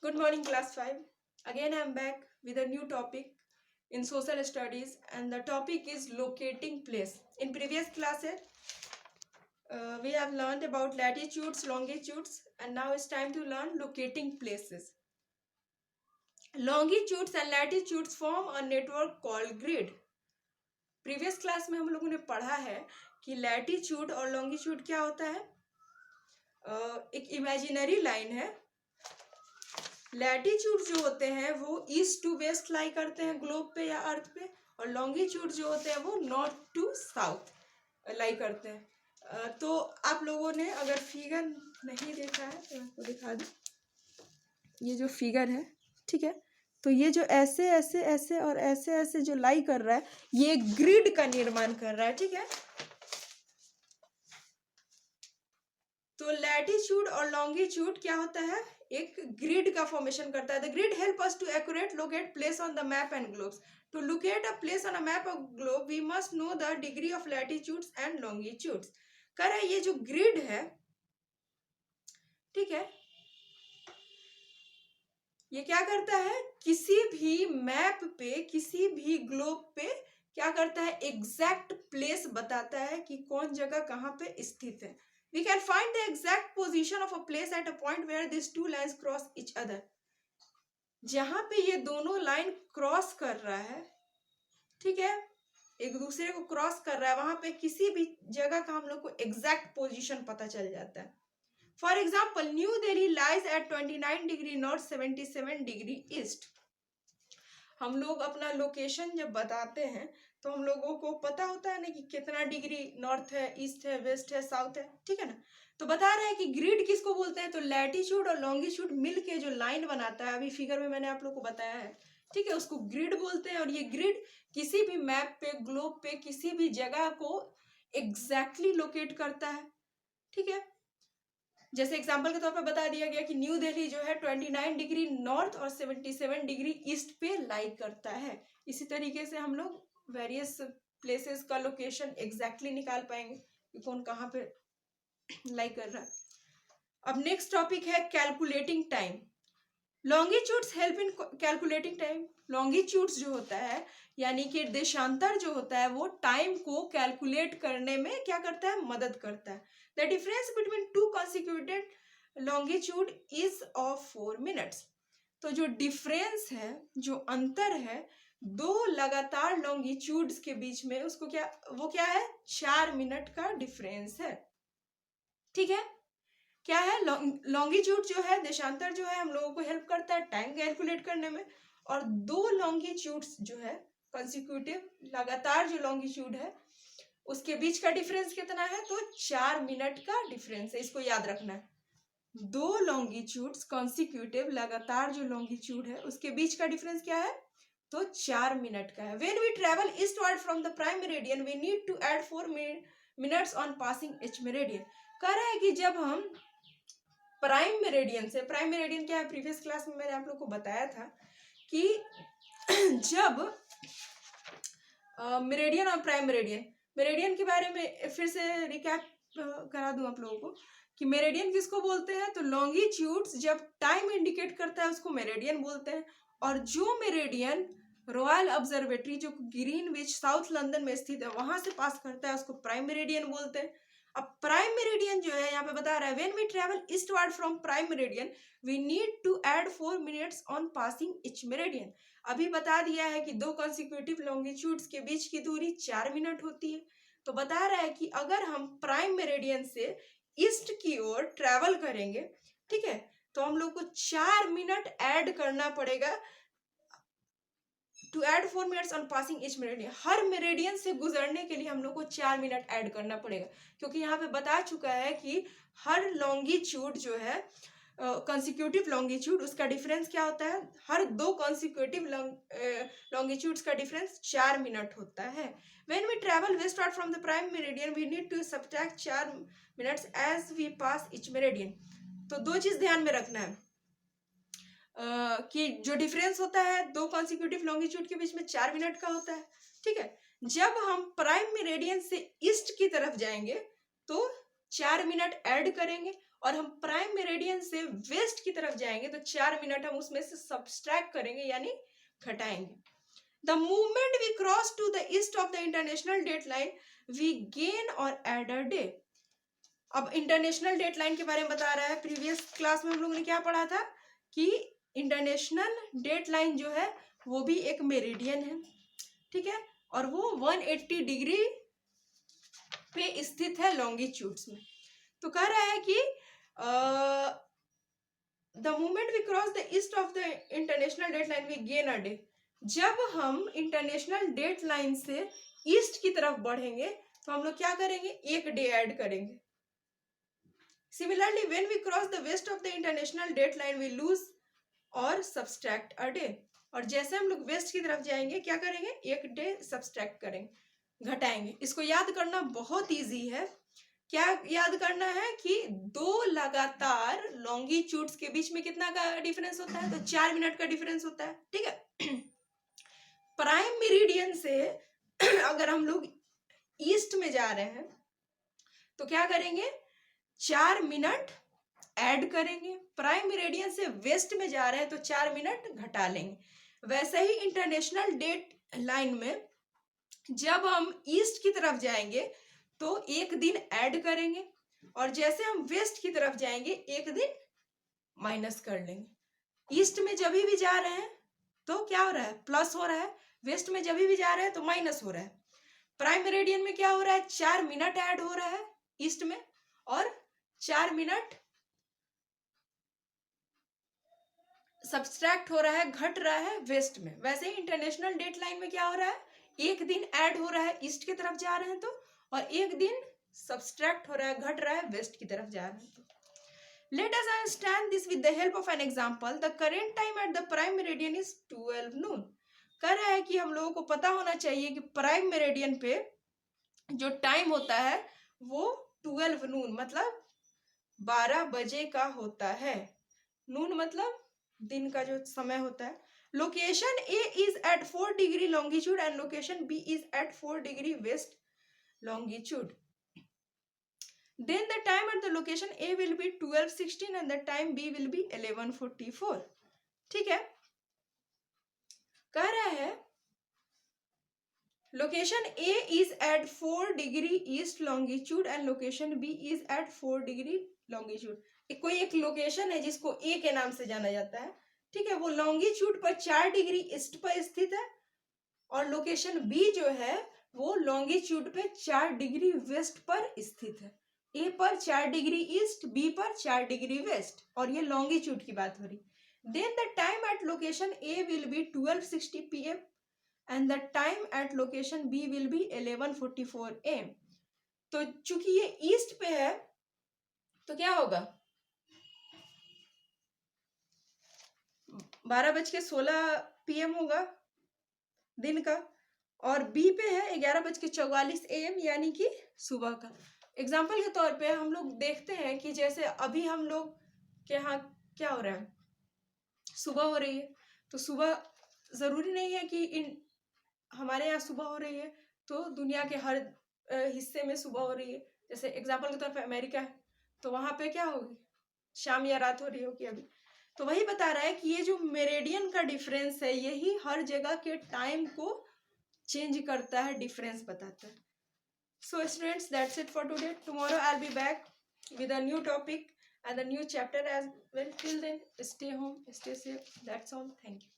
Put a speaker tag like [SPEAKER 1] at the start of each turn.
[SPEAKER 1] Good morning, class 5. Again, I am back with a new topic in social studies, and the topic is locating place. In previous classes, we have learned about latitudes, longitudes, and now it's time to learn locating places. Longitudes and latitudes form a network called grid. Previous class में हम लोगों ने पढ़ा है कि latitude और longitude क्या होता है, एक इमेजिनरी लाइन है। लैटिट्यूड जो होते हैं वो ईस्ट टू वेस्ट लाई करते हैं ग्लोब पे या अर्थ पे, और लॉन्गिट्यूड जो होते हैं वो नॉर्थ टू साउथ लाई करते हैं। तो आप लोगों ने अगर फिगर नहीं देखा है तो आपको दिखा दूं, ये जो फिगर है, ठीक है, तो ये जो ऐसे ऐसे ऐसे और ऐसे ऐसे जो लाई कर रहा है, ये ग्रिड का निर्माण कर रहा है, ठीक है। तो लैटिट्यूड और लॉन्गिट्यूड क्या होता है, एक ग्रिड का फॉर्मेशन करता है। The grid help us to accurate locate place on the map and globes. To locate a place on a map of globe we must know the degree of latitudes and longitudes. कह रहा है ये जो grid है, ठीक है, ये क्या करता है, किसी भी मैप पे, किसी भी ग्लोब पे क्या करता है, एग्जैक्ट प्लेस बताता है कि कौन जगह कहाँ पे स्थित है। We can find the exact position of a place at a point where these two lines cross each other. जहां पे ये दोनों लाइन क्रॉस कर रहा है, ठीक है, एक दूसरे को क्रॉस कर रहा है, वहां पे किसी भी जगह का हम लोग को एग्जैक्ट पोजीशन पता चल जाता है। For example, new Delhi lies at 29 degree north 77 degree east. हम लोग अपना लोकेशन जब बताते हैं तो हम लोगों को पता होता है ना कि कितना डिग्री नॉर्थ है, ईस्ट है, वेस्ट है, साउथ है, ठीक है ना। तो बता रहे हैं कि ग्रिड किसको बोलते हैं, तो लैटिट्यूड और लॉन्गिट्यूड मिलके जो लाइन बनाता है, अभी फिगर में मैंने आप लोग को बताया है, ठीक है, उसको ग्रिड बोलते हैं। और ये ग्रिड किसी भी मैप पे, ग्लोब पे, किसी भी जगह को एग्जैक्टली लोकेट करता है, ठीक है। जैसे एग्जांपल के तौर पर बता दिया गया कि न्यू दिल्ली जो है 29 डिग्री नॉर्थ और 77 डिग्री ईस्ट पे लाई करता है। इसी तरीके से हम लोग वेरियस प्लेसेस का लोकेशन एग्जैक्टली निकाल पाएंगे कि कौन कहाँ पे लाई कर रहा है। अब नेक्स्ट टॉपिक है calculating time. Longitudes help in calculating time. Longitudes जो होता है यानी कि देशांतर जो होता है वो टाइम को कैलकुलेट करने में क्या करता है, मदद करता है। The difference between two consecutive longitude is of 4 minutes. तो जो डिफरेंस है, जो अंतर है दो लगातार लॉन्गिट्यूड्स के बीच में, उसको क्या है, 4 मिनट का डिफरेंस है, ठीक है। क्या है, लॉन्गिट्यूड जो है, देशांतर जो है, हम लोगों को हेल्प करता है टाइम कैलकुलेट करने में। और दो लॉन्गिट्यूड्स जो है कंसिक्यूटिव, लगातार जो लॉन्गिट्यूड है उसके बीच का डिफरेंस कितना है, तो 4 मिनट का डिफरेंस है, इसको याद रखना है। दो लॉन्गिट्यूड्स कंसिक्यूटिव, लगातार जो लॉन्गिट्यूड है उसके बीच का डिफरेंस क्या है, तो 4 मिनट का है। When we travel eastward from the prime meridian we need to add 4 minutes on passing each meridian. कह रहा है कि जब हम प्राइम मेरिडियन से, प्राइम मेरिडियन क्या है, प्रीवियस क्लास में मैंने आप लोग को बताया था कि जब मेरिडियन और प्राइम मेरिडियन, मेरिडियन के बारे में फिर से रिकैप करा दूं आप लोगों को कि मेरिडियन किसको बोलते हैं, तो लॉन्गिट्यूड्स जब टाइम इंडिकेट करता है उसको मेरिडियन बोलते हैं। और जो मेरिडियन रॉयल ऑब्जर्वेटरी जो ग्रीनविच साउथ लंदन में स्थित है वहां से पास करता है उसको प्राइम मेरिडियन बोलते हैं। अब प्राइम मेरिडियन जो है यहाँ पे बता रहा है, when we travel eastward from prime meridian we need to add 4 minutes on passing each meridian. अभी बता दिया है कि दो कंसिक्यूटिव लॉन्गिट्यूड्स के बीच की दूरी 4 मिनट होती है। तो बता रहा है कि अगर हम प्राइम मेरिडियन से ईस्ट की ओर ट्रेवल करेंगे, ठीक है, तो हम लोग को 4 मिनट ऐड करना पड़ेगा, to add 4 minutes on passing each meridian. हर मेरिडियन से गुजरने के लिए हम लोग को 4 मिनट ऐड करना पड़ेगा, क्योंकि यहाँ पे बता चुका है कि हर लॉन्गिट्यूड जो है कंसिक्यूटिव लॉन्गिट्यूड, उसका डिफरेंस क्या होता है, हर दो कंसिक्यूटिव लॉन्गिट्यूड्स का डिफरेंस 4 मिनट होता है। When we travel westward from the prime meridian we need to subtract 4 minutes as we pass each meridian. तो दो चीज ध्यान में रखना है कि जो डिफरेंस होता है दो कॉन्सिक्यूटिव लॉन्गिट्यूड के बीच में 4 मिनट का होता है, ठीक है। जब हम प्राइम मेरिडियन से ईस्ट की तरफ जाएंगे तो 4 मिनट ऐड करेंगे, और हम प्राइम मेरिडियन से वेस्ट की तरफ जाएंगे तो 4 मिनट हम उसमें से सब्सट्रैक्ट करेंगे यानी घटाएंगे. The movement we cross to the east of the international date line we gain or add a day. अब इंटरनेशनल डेट लाइन के बारे में बता रहा है. प्रीवियस क्लास में हम लोगों ने क्या पढ़ा था कि इंटरनेशनल डेट लाइन जो है वो भी एक मेरिडियन है, ठीक है, और वो 180 डिग्री पे स्थित है लॉन्गिट्यूड्स में. तो कह रहा है कि the moment we cross the east of the international date line we gain a day. जब हम इंटरनेशनल डेट लाइन से ईस्ट की तरफ बढ़ेंगे तो हम लोग क्या करेंगे, एक डे ऐड करेंगे. Similarly when we cross the west of the international date line we lose or subtract a day. और जैसे हम लोग वेस्ट की तरफ जाएंगे क्या करेंगे, एक डे सब्सट्रैक्ट करेंगे, घटाएंगे. इसको याद करना बहुत इजी है. क्या याद करना है कि दो लगातार लॉन्गिट्यूड्स के बीच में कितना का डिफरेंस होता है, तो 4 मिनट का डिफरेंस होता है, ठीक है. प्राइम मेरिडियन से अगर हम लोग ईस्ट में जा रहे हैं तो क्या करेंगे, 4 मिनट ऐड करेंगे. प्राइम मेरिडियन से वेस्ट में जा रहे हैं तो 4 मिनट घटा लेंगे. वैसे ही इंटरनेशनल डेट लाइन में जब हम ईस्ट की तरफ जाएंगे तो एक दिन ऐड करेंगे और जैसे हम वेस्ट की तरफ जाएंगे एक दिन माइनस कर लेंगे. ईस्ट में जब भी जा रहे हैं तो क्या हो रहा है, प्लस हो रहा है. वेस्ट में जब भी जा रहे हैं तो माइनस हो रहा है. प्राइम मेरिडियन में क्या हो रहा है, 4 मिनट ऐड हो रहा है ईस्ट में और 4 मिनट सब्सट्रैक्ट हो रहा है, घट रहा है वेस्ट में. वैसे ही इंटरनेशनल डेट लाइन में क्या हो रहा है, एक दिन ऐड हो रहा है ईस्ट की तरफ जा रहे हैं तो, और एक दिन सब्सट्रैक्ट हो रहा है, घट रहा है वेस्ट की तरफ जा रहे हैं तो. Let us understand this with the help of an example. The current time at the prime meridian is 12 noon. कह रहा है कि हम लोगों को पता होना चाहिए कि प्राइम मेरिडियन पे जो टाइम होता है वो 12 नून मतलब 12 बजे का होता है. नून मतलब दिन का जो समय होता है. Location A is at 4 degree longitude and location B is at 4 degree west longitude. Then the time at the location A will be 12:16 and the time B will be 11:44. ठीक है, कह रहा है location A is at 4 degree east longitude and location B is at 4 degree longitude. कोई एक location है जिसको A के नाम से जाना जाता है, ठीक है, वो लॉन्गिट्यूड पर 4 डिग्री ईस्ट पर स्थित है और लोकेशन B जो है वो लॉन्गिट्यूड पे 4 डिग्री वेस्ट पर स्थित है. ए पर 4 डिग्री ईस्ट, बी पर 4 डिग्री वेस्ट, और ये लॉन्गिट्यूड की बात हो रही. Then the time at location A will be 12:60 PM and the time at location B will be 11:44 AM. तो चूंकि ये ईस्ट पे है तो क्या होगा, 12:16 PM होगा दिन का, और बी पे है 11:44 AM यानी कि सुबह का. एग्जाम्पल के तौर पे हम लोग देखते हैं कि जैसे अभी हम लोग के यहाँ क्या हो रहा है, सुबह हो रही है. तो सुबह जरूरी नहीं है कि हमारे यहाँ सुबह हो रही है तो दुनिया के हर हिस्से में सुबह हो रही है. जैसे एग्जाम्पल के तौर पे अमेरिका है तो वहां पे क्या होगी, शाम या रात हो रही होगी अभी. तो वही बता रहा है कि ये जो मेरिडियन का डिफरेंस है यही हर जगह के टाइम को चेंज करता है, डिफरेंस बताता है. So students, that's it for today. Tomorrow I'll be back with a new topic and a new chapter as well. Till then, stay home, stay safe. That's all. Thank you.